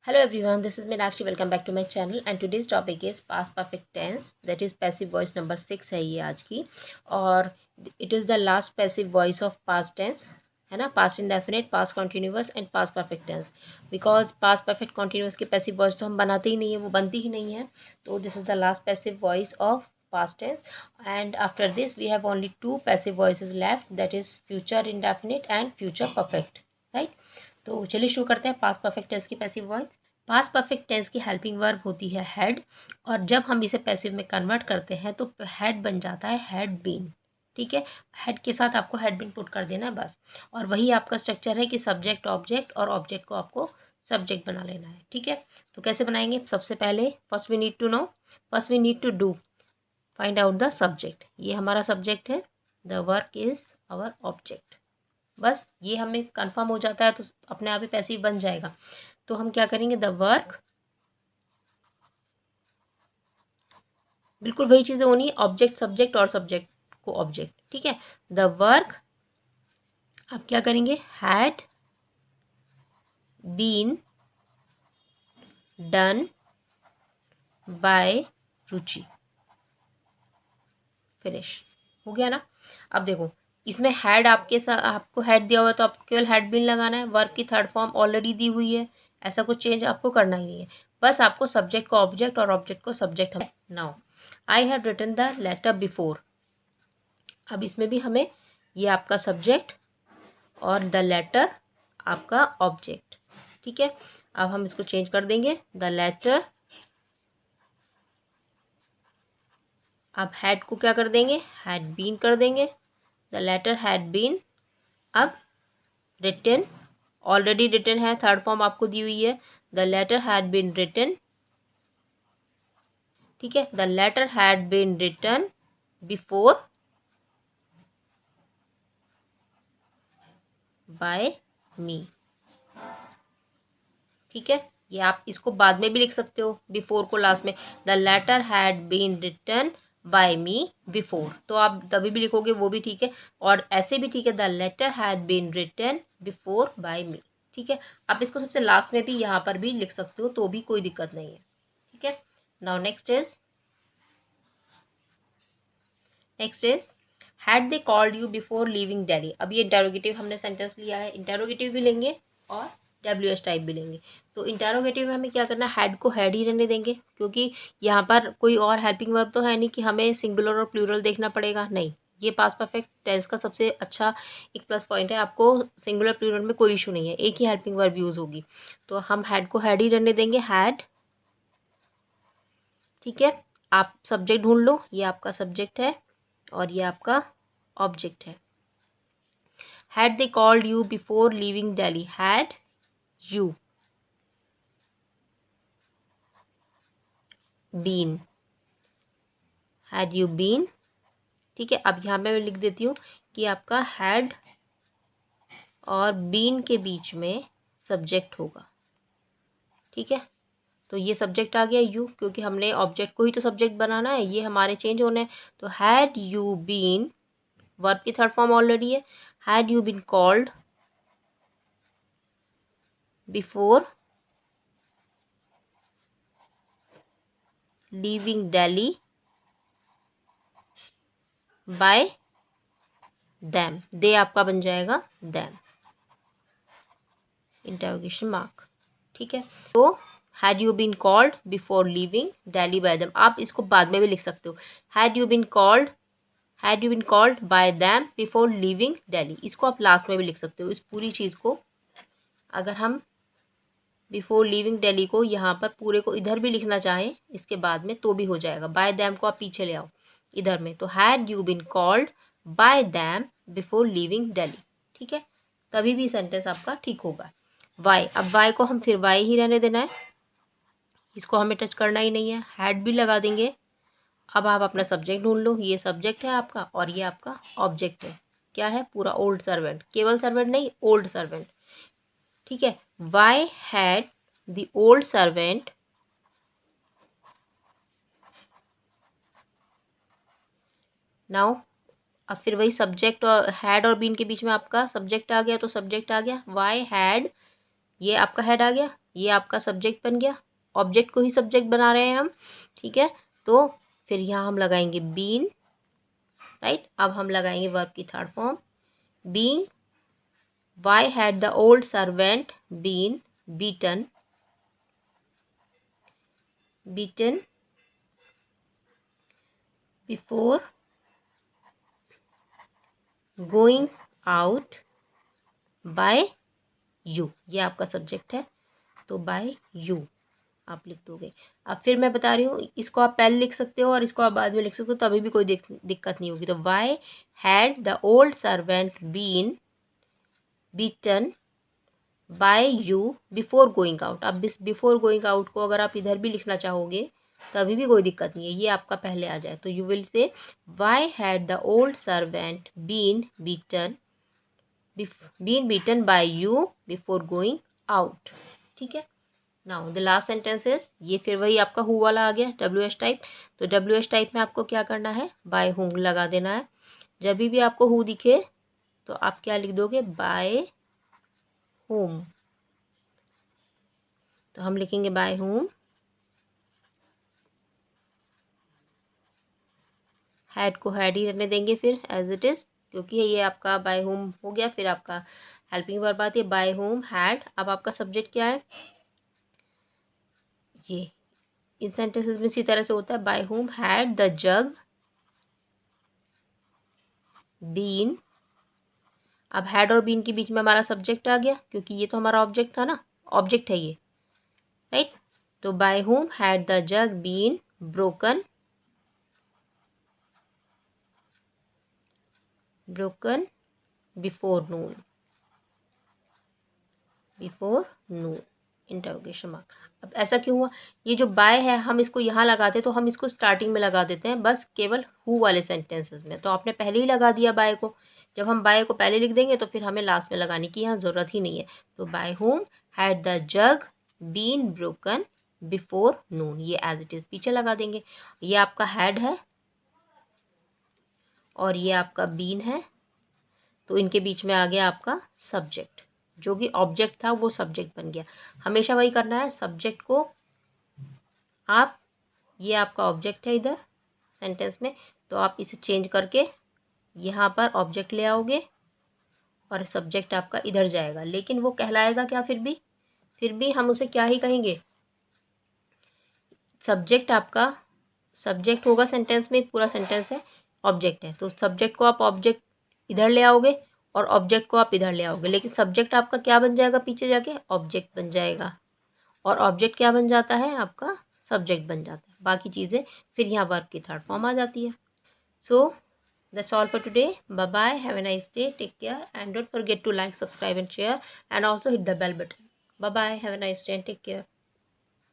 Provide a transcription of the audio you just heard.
Hello everyone, this is Meenakshi. Welcome back to my channel and today's topic is past perfect tense, that is passive voice number 6 है ये आज की। और it is the last passive voice of past tense, है ना। past indefinite, past continuous and past perfect tense, because past perfect continuous की passive voice तो हम बनाते ही नहीं है, वो बनती ही नहीं है। तो this is the last passive voice of past tense, and after this we have only two passive voices left, that is future indefinite and future perfect, right। तो चलिए शुरू करते हैं पास्ट परफेक्ट टेंस की passive voice. Past perfect tense की helping verb होती है had, और जब हम इसे पैसिव में कन्वर्ट करते हैं तो हैड बन जाता है हैड बीन। ठीक है, हैड के साथ आपको हैड बीन पुट कर देना है बस। और वही आपका स्ट्रक्चर है कि सब्जेक्ट ऑब्जेक्ट, और ऑब्जेक्ट को आपको सब्जेक्ट बना लेना है। ठीक है, तो कैसे बनाएंगे? सबसे पहले first we need to know, first we need to do find out the subject. ये हमारा सब्जेक्ट है, the work is our object. बस ये हमें कंफर्म हो जाता है तो अपने आप ही पैसिव बन जाएगा। तो हम क्या करेंगे? द वर्क, बिल्कुल वही चीज़ें होनी है, ऑब्जेक्ट सब्जेक्ट और सब्जेक्ट को ऑब्जेक्ट। ठीक है, द वर्क आप क्या करेंगे? Had been done by Ruchi. Finish हो गया ना। अब देखो, इसमें हैड आपके साथ आपको हैड दिया हुआ है तो आपको केवल हैड बीन लगाना है। वर्क की थर्ड फॉर्म ऑलरेडी दी हुई है, ऐसा कुछ चेंज आपको करना ही नहीं है। बस आपको सब्जेक्ट को ऑब्जेक्ट और ऑब्जेक्ट को सब्जेक्ट है। Now I have written the letter before. अब इसमें भी हमें ये आपका सब्जेक्ट और द लेटर आपका ऑब्जेक्ट। ठीक है, अब हम इसको चेंज कर देंगे। द लेटर, अब हैड को क्या कर देंगे? हैड बीन कर देंगे। द लेटर हैड बीन, अब रिटन, ऑलरेडी रिटन है, थर्ड फॉर्म आपको दी हुई है। The letter had been written. ठीक है, the letter had been written before by me. ठीक है, ये आप इसको बाद में भी लिख सकते हो, बिफोर को लास्ट में। The letter had been written by me before, तो आप तभी भी लिखोगे, वो भी ठीक है। और ऐसे भी ठीक है, the letter had been written before by me. ठीक है, आप इसको सबसे लास्ट में भी यहाँ पर भी लिख सकते हो, तो भी कोई दिक्कत नहीं है। ठीक है, now next is had they called you before leaving Delhi. अब ये इंटेरोगेटिव हमने सेंटेंस लिया है, इंटेरोगेटिव भी लेंगे और WH टाइप भी लेंगे। तो इंटेरोगेटिव में हमें क्या करना है? हैड को हैड ही रहने देंगे, क्योंकि यहाँ पर कोई और हेल्पिंग वर्ब तो है नहीं कि हमें सिंगुलर और प्लूरल देखना पड़ेगा। नहीं, ये पास्ट परफेक्ट टेंस का सबसे अच्छा एक प्लस पॉइंट है, आपको सिंगुलर प्लूरल में कोई इशू नहीं है, एक ही हेल्पिंग वर्ब यूज़ होगी। तो हम हैड को हैड ही रहने देंगे, हैड। ठीक है, आप सब्जेक्ट ढूंढ लो, ये आपका सब्जेक्ट है और ये आपका ऑब्जेक्ट है। Had they called you before leaving Delhi, had you been, had you been. ठीक है, अब यहाँ पे मैं लिख देती हूँ कि आपका हैड और बीन के बीच में सब्जेक्ट होगा। ठीक है, तो ये सब्जेक्ट आ गया यू, क्योंकि हमने ऑब्जेक्ट को ही तो सब्जेक्ट बनाना है, ये हमारे चेंज होने हैं। तो हैड यू बीन, वर्ब की थर्ड फॉर्म ऑलरेडी है, had you been called before leaving Delhi by them, they आपका बन जाएगा दैम, इंटरोगेशन मार्क। ठीक है, तो had you been called before leaving Delhi by them, आप इसको बाद में भी लिख सकते हो। Had you been called by them before leaving Delhi, इसको आप लास्ट में भी लिख सकते हो। इस पूरी चीज़ को अगर हम बिफोर लीविंग दिल्ली को यहाँ पर पूरे को इधर भी लिखना चाहें इसके बाद में तो भी हो जाएगा। बाय दैम को आप पीछे ले आओ इधर में, तो had you been called by them before leaving Delhi. ठीक है, तभी भी सेंटेंस आपका ठीक होगा। वाई, अब वाई को हम फिर वाई ही रहने देना है, इसको हमें टच करना ही नहीं है, हैड भी लगा देंगे। अब आप अपना सब्जेक्ट ढूंढ लो, ये सब्जेक्ट है आपका और ये आपका ऑब्जेक्ट है। क्या है? पूरा ओल्ड सर्वेंट, केवल सर्वेंट नहीं, ओल्ड सर्वेंट। ठीक है, why had the old servant now, अब फिर वही सब्जेक्ट और हैड और बीन के बीच में आपका सब्जेक्ट आ गया, तो सब्जेक्ट आ गया वाई हैड, ये आपका हेड आ गया। ये आपका सब्जेक्ट बन गया, ऑब्जेक्ट को ही सब्जेक्ट बना रहे हैं हम, ठीक है। तो फिर यहाँ हम लगाएंगे बीन, राइट। अब हम लगाएंगे वर्ब की third form being. Why had the old servant been beaten, beaten before going out by you, ये आपका सब्जेक्ट है, तो बाय यू आप लिख दोगे। अब फिर मैं बता रही हूँ, इसको आप पहले लिख सकते हो और इसको आप बाद में लिख सकते हो, तभी भी कोई दिक्कत नहीं होगी। तो why had the old servant been beaten by you before going out. अब बिफोर गोइंग आउट को अगर आप इधर भी लिखना चाहोगे तभी भी कोई दिक्कत नहीं है, ये आपका पहले आ जाए। तो you will say why had the old servant been beaten by you before going out, ठीक है। Now the last sentence is, ये फिर वही आपका हु वाला आ गया, WH टाइप। तो WH टाइप में आपको क्या करना है, बाय हुम लगा देना है। जब भी आपको हु दिखे तो आप क्या लिख दोगे, बाय हुम। तो हम लिखेंगे बाय हुम, हैड को हैड ही रहने देंगे फिर एज इट इज, क्योंकि ये आपका बाय हुम हो गया। फिर आपका हेल्पिंग वर्ब आती है बाय हुम हैड। अब आपका सब्जेक्ट क्या है, ये इन सेंटेंसेस में इसी तरह से होता है, by whom had the jug been. अब हैड और बीन के बीच में हमारा सब्जेक्ट आ गया, क्योंकि ये तो हमारा ऑब्जेक्ट था ना, ऑब्जेक्ट है ये, राइट। तो by whom had the jug been broken, broken before noon, before noon interrogation mark. अब ऐसा क्यों हुआ, ये जो बाय है हम इसको यहाँ लगाते तो हम इसको स्टार्टिंग में लगा देते हैं, बस केवल हु वाले सेंटेंसेस में। तो आपने पहले ही लगा दिया बाय को, जब हम बाय को पहले लिख देंगे तो फिर हमें लास्ट में लगाने की यहाँ ज़रूरत ही नहीं है। तो by whom had the jug been broken before noon, ये एज इट इज़ पीछे लगा देंगे। ये आपका हैड है और ये आपका बीन है, तो इनके बीच में आ गया आपका सब्जेक्ट, जो कि ऑब्जेक्ट था वो सब्जेक्ट बन गया। हमेशा वही करना है, सब्जेक्ट को आप, ये आपका ऑब्जेक्ट है इधर सेंटेंस में, तो आप इसे चेंज करके यहाँ पर ऑब्जेक्ट ले आओगे और सब्जेक्ट आपका इधर जाएगा, लेकिन वो कहलाएगा क्या, फिर भी हम उसे क्या ही कहेंगे, सब्जेक्ट आपका सब्जेक्ट होगा सेंटेंस में, पूरा सेंटेंस है ऑब्जेक्ट है, तो सब्जेक्ट को आप ऑब्जेक्ट इधर ले आओगे और ऑब्जेक्ट को आप इधर ले आओगे, लेकिन सब्जेक्ट आपका क्या बन जाएगा, पीछे जाके ऑब्जेक्ट बन जाएगा, और ऑब्जेक्ट क्या बन जाता है आपका, सब्जेक्ट बन जाता है। बाकी चीज़ें फिर यहाँ वर्ब की थर्ड फॉर्म आ जाती है। सो that's all for today. Bye bye, have a nice day, take care, and don't forget to like, subscribe and share, and also hit the bell button. Bye bye, have a nice day and take care.